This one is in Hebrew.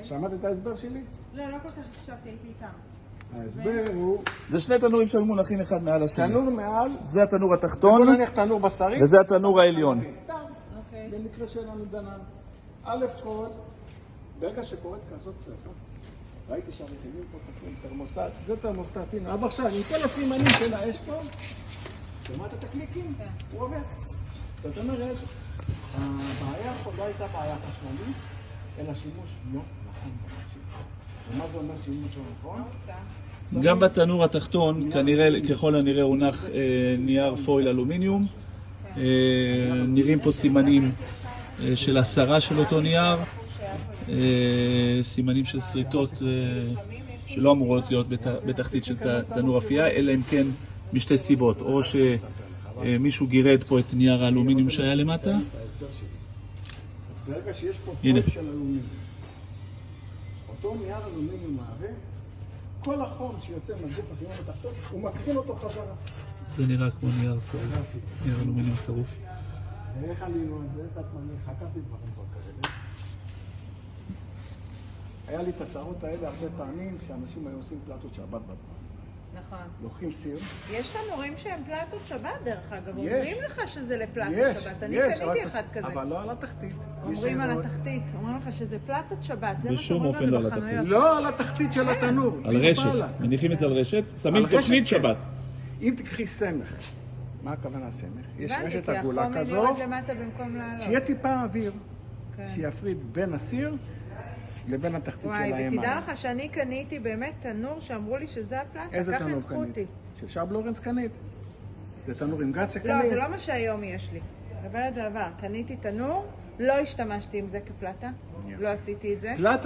שמעת את ההסבר שלי? לא, לא כל כך הקשבתי, הייתי איתם. ההסבר הוא... זה שני תנורים שהיו מונחים אחד מעל השני. תנור מעל, זה התנור התחתון, בוא נניח תנור בשרי. וזה התנור העליון. סתם, במקרה שלנו דנן. א' כל, ברגע שקורית כזאת שריפה, ראיתי שהרכיבים פה כתובים תרמוסטט, זה תרמוסטט, הנה, עד עכשיו, עם כל הסימנים של האש פה, שמעת את הקליקים? הוא עובד. זאת אומרת, הבעיה פה לא הייתה בעיה חשמלית, אלא שימוש לא נכון במכשיר. ומה זה אומר שימוש לא נכון? גם בתנור התחתון, ככל הנראה הונח נייר פויל אלומיניום. נראים פה סימנים של הסרה של אותו נייר, סימנים של שריטות שלא אמורות להיות בתחתית של תנור אפייה, אלא אם כן משתי סיבות, או שמישהו גירד פה את נייר האלומיניום שהיה למטה. ברגע שיש פה פויל של אלומיניום, אותו נייר אלומיניום מהווה, כל החום שיוצא מהגוף החימום התחתון, הוא מקרין אותו חזרה. זה נראה כמו נייר שרוף, נייר אלומיניום שרוף. ואיך עלינו על זה? אני חקרתי דברים פה כאלה. היה לי את הצרות האלה הרבה פעמים כשאנשים היו עושים פלטות שבת בזמן. נכון. לוקחים סיר. יש תנורים שהם פלטות שבת דרך אגב, יש. אומרים לך שזה לפלטות שבת. אני קניתי אחד כזה. אבל לא על התחתית. אומרים על התחתית, אומרים לך שזה פלטות שבת. בשום אופן לא על התחתית. לא על התחתית של התנור. על רשת, מניחים את זה על רשת, שמים תוכנית שבת. אם תקחי סמך, מה הכוונה סמך? יש רשת הבנתי, כי עגולה החומר כזו, יורד למטה במקום לעלות. שיהיה טיפה אוויר, כן. שיפריד בין הסיר לבין התחתית של וואי, הימיים. ותדע לך שאני קניתי באמת תנור שאמרו לי שזה הפלטה, איזה ככה תנור הנחו קנית? אותי. של שרב לורנס קנית? זה תנור עם גץ שקנית? לא, זה לא מה שהיום יש לי. מדברת על דבר, קניתי תנור, לא השתמשתי עם זה כפלטה, לא עשיתי את זה. פלטה